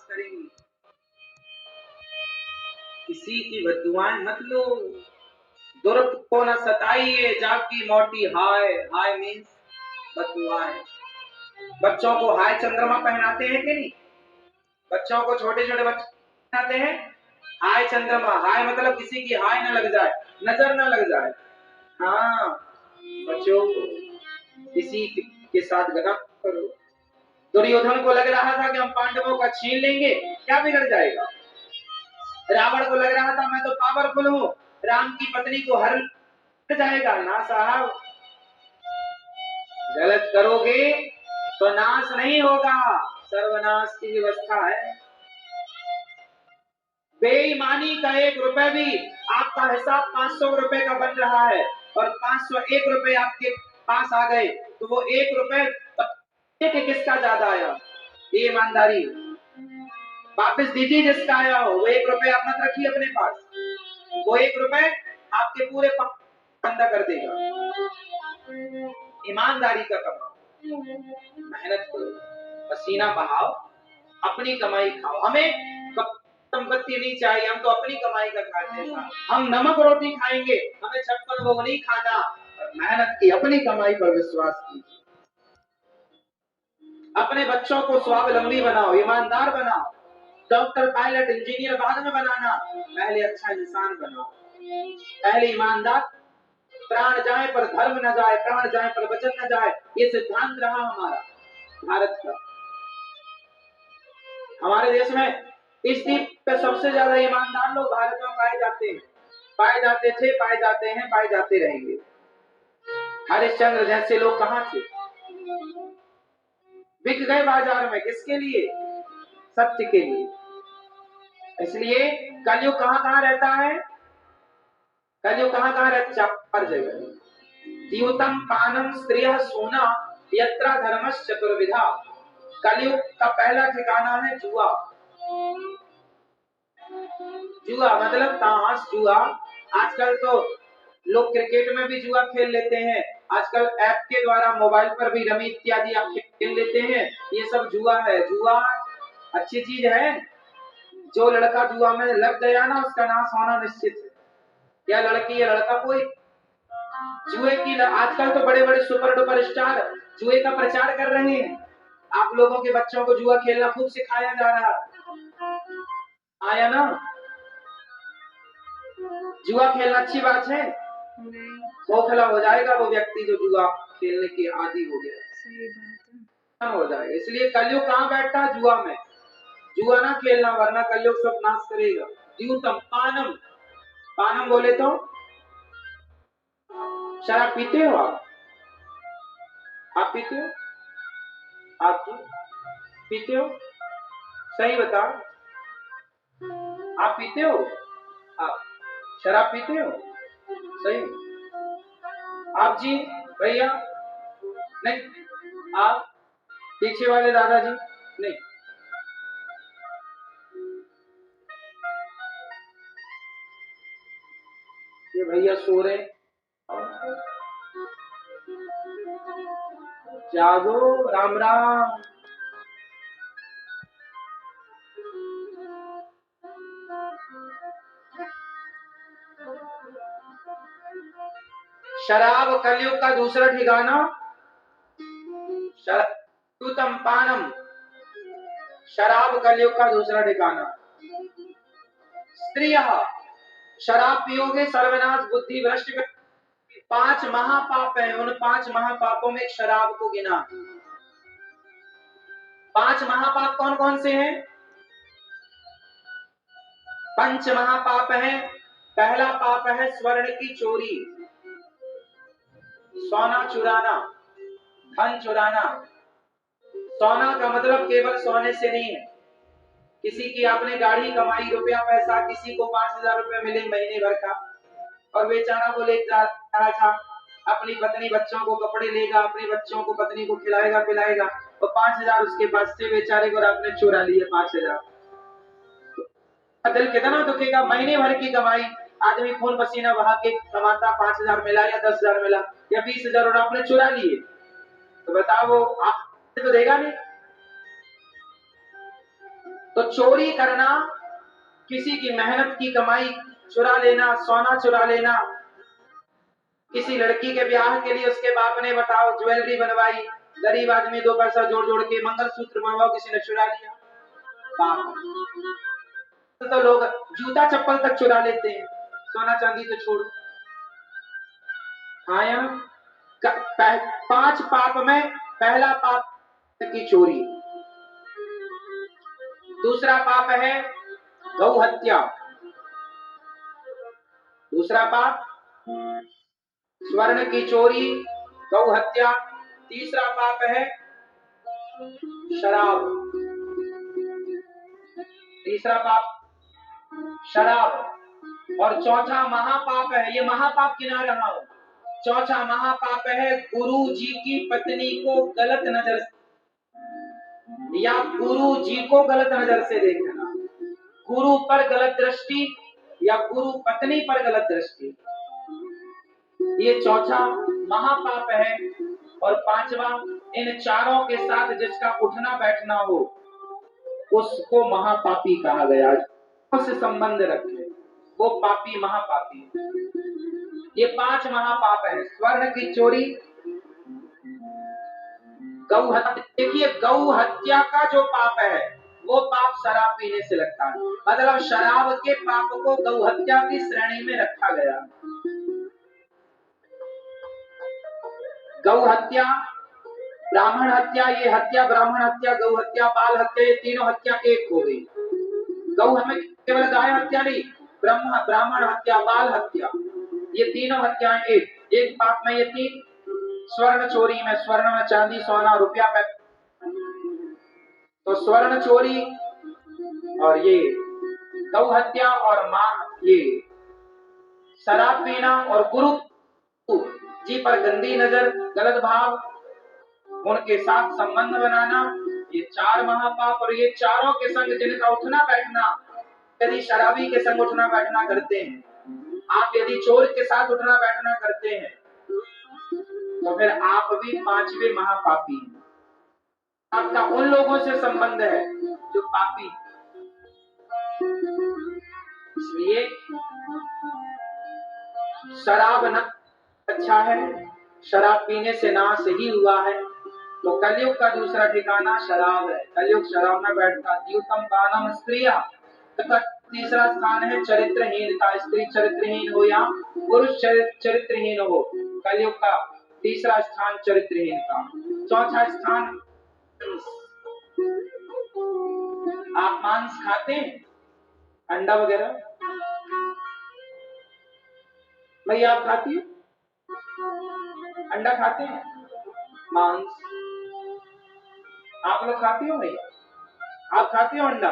नाश करेंगी। किसी की बद्दुआएं मत लो। दुर्ग को न सताइए जाकी मोटी हाय। हाय मीन्स बद्दुआएं। बच्चों को हाय चंद्रमा पहनाते हैं कि नहीं? बच्चों को छोटे छोटे बच्चे पहनाते हैं हाय चंद्रमा। हाय मतलब किसी की हाय न लग जाए, नजर न लग जाए। हाँ बच्चों किसी के साथ गलत करो। दुर्योधन को लग रहा था कि हम पांडवों का छीन लेंगे, क्या बिगड़ जाएगा। रावण को लग रहा था मैं तो पावरफुल हूँ, राम की पत्नी को हर जाएगा। ना साहब, गलत करोगे तो नाश नहीं होगा, सर्वनाश की व्यवस्था है। बेईमानी का 1 रुपए भी आपका हिसाब 500 रुपए का बन रहा है और 501 रुपए आपके पास आ गए तो वो 1 रुपए किसका ज्यादा आया? ये ईमानदारी। वापस दीजिए जिसका आया हो। वो 1 रुपए आप मत रखिए अपने पास, वो 1 रुपए आपके पूरे बंदा कर देगा। ईमानदारी का कमाओ, मेहनत करो, पसीना बहाओ, अपनी कमाई खाओ। हमें संपत्ति नहीं चाहिए, हम तो अपनी कमाई का खाते हैं। हम नमक रोटी खाएंगे, हमें 56 भोग नहीं खाना। मेहनत की अपनी कमाई पर विश्वास कीजिए। अपने बच्चों को स्वावलंबी बनाओ, ईमानदार बनाओ। डॉक्टर, पायलट, इंजीनियर बाद में बनाना, पहले अच्छा इंसान बनाओ, पहले ईमानदार। प्राण जाए पर धर्म न जाए, प्राण जाए पर वचन न जाए, ये सिद्धांत रहा हमारा भारत का। हमारे देश में इस द्वीप पे सबसे ज्यादा ईमानदार लोग भारत में पाए जाते हैं, पाए जाते थे, पाए जाते हैं, पाए जाते रहेंगे। हरिश्चंद्र जैसे लोग कहाँ थे? बिक गए बाजार में, किसके लिए? सत्य के लिए। इसलिए कलयुग कहाँ कहाँ रहता है? कलयुग कहाँ कहाँ रहता? 4 जगह। द्यूतम पानम स्त्रियः सूना यत्रा धर्मश्च चतुर्विधा। कलयुग का पहला ठिकाना है जुआ। जुआ मतलब ताश, जुआ। आजकल तो लोग क्रिकेट में भी जुआ खेल लेते हैं। आजकल ऐप के द्वारा मोबाइल पर भी रमी इत्यादि आप खेल लेते हैं। ये सब जुआ है। जुआ अच्छी चीज है। जो लड़का जुआ में लग गया ना, उसका नाश होना निश्चित है। या लड़की या लड़का, कोई जुए की। आजकल तो बड़े बड़े सुपर डुपर स्टार जुए का प्रचार कर रहे हैं। आप लोगों के बच्चों को जुआ खेलना खूब सिखाया जा रहा है, आया ना? जुआ खेलना अच्छी बात है? खोखला हो जाएगा वो व्यक्ति जो जुआ खेलने के आदी हो गया। सही बात है, हो जाएगा। इसलिए कलयुग कहाँ बैठता है? जुआ में। जुआ ना खेलना, वरना कलयुग सब नाश करेगा। द्यूतम पानम, पानम बोले तो शराब पीते हो आप? आप पीते हो? आप पीते हो? सही बताओ, आप पीते हो? आप शराब पीते हो? सही। आप जी भैया? नहीं। आप पीछे वाले दादाजी? नहीं। ये भैया सो रहे, जागो, राम राम। शराब कलयुग का दूसरा ठिकाना, द्यूतम पानम, शराब कलयुग का दूसरा ठिकाना। स्त्रियः, शराब पियोगे सर्वनाश, बुद्धि भ्रष्ट। 5 महापाप है, उन 5 महापापों में शराब को गिना। 5 महापाप कौन कौन से हैं? 5 महापाप है। पहला पाप है स्वर्ण की चोरी, सोना चुराना, धन चुराना। सोना का मतलब केवल सोने से नहीं है। किसी की आपने गाड़ी कमाई, रुपया पैसा, किसी को 5000 रुपए मिले महीने भर का, और बेचारा वो ले जा रहा था, अपनी पत्नी बच्चों को कपड़े लेगा, अपने बच्चों को पत्नी को खिलाएगा पिलाएगा, तो 5000 उसके पास से बेचारे को, आपने चुरा लिए 5000। दिल कितना दुखेगा। महीने भर की कमाई आदमी खून पसीना बहा के कमाता, 5000 मिला या 10000 मिला या 20000 और आपने चुरा लिए, तो बताओ वो आप तो देगा नहीं। तो चोरी करना, किसी की मेहनत की कमाई चुरा लेना, सोना चुरा लेना, किसी लड़की के ब्याह के लिए उसके बाप ने बताओ ज्वेलरी बनवाई, गरीब आदमी 2 पैसा जोड़ जोड़ के मंगलसूत्र बनवाओ, किसी ने चुरा लिया, पाप। तो लोग जूता चप्पल तक चुरा लेते हैं, सोना चांदी तो छोड़ो। हाँ या 5 पाप में पहला पाप की चोरी। दूसरा पाप है गौ हत्या। दूसरा पाप स्वर्ण की चोरी, गौ हत्या। तीसरा पाप है शराब। तीसरा पाप शराब। और चौथा महापाप है, ये महापाप गिना रहा हूं, चौथा महापाप है गुरु जी की पत्नी को गलत नजर या गुरु जी को गलत नजर से देखना, गुरु पर गलत दृष्टि या गुरु पत्नी पर गलत दृष्टि, ये चौथा महापाप है। और पांचवा, इन चारों के साथ जिसका उठना बैठना हो उसको महापापी कहा गया, उससे संबंध रखे वो पापी महापापी। ये 5 महापाप है, स्वर्ण की चोरी, गौ हत्या। देखिए गौ हत्या का जो पाप है वो पाप शराब पीने से लगता है, मतलब शराब के पाप को गौ हत्या की श्रेणी में रखा गया। गौ हत्या, ब्राह्मण हत्या, ये हत्या ब्राह्मण हत्या, गौ हत्या, बाल हत्या, ये तीनों हत्या एक हो गई। गौ हमें केवल गाय हत्या नहीं, ब्राह्मण हत्या, बाल हत्या, ये तीनों हत्याएं एक पाप में। ये 3 स्वर्ण चोरी में, स्वर्ण में चांदी सोना रुपया में, तो स्वर्ण चोरी और ये गौ हत्या और मां ये शराब पीना और गुरु जी पर गंदी नजर, गलत भाव, उनके साथ संबंध बनाना, ये 4 महापाप। और ये चारों के संग जिनका उठना बैठना, यदि शराबी के संग उठना बैठना करते हैं, आप यदि चोर के साथ उठना बैठना करते हैं तो फिर आप भी 5वें महापापी हैं। आपका उन लोगों से संबंध है जो पापी। इसलिए शराब न अच्छा है, शराब पीने से नाश ही हुआ है। तो कलयुग का दूसरा ठिकाना शराब है, कलयुग शराब में बैठता। द्यूतम कानम स्त्रिया, तीसरा स्थान है चरित्रहीनता, स्त्री चरित्रहीन हो या पुरुष चरित्रहीन हो, कलयुग का तीसरा स्थान चरित्रहीनता। चौथा स्थान, आप मांस खाते हैं, अंडा वगैरह? भैया आप खाती हो अंडा, खाते हैं मांस? आप लोग खाते हो भैया? आप खाते हो अंडा?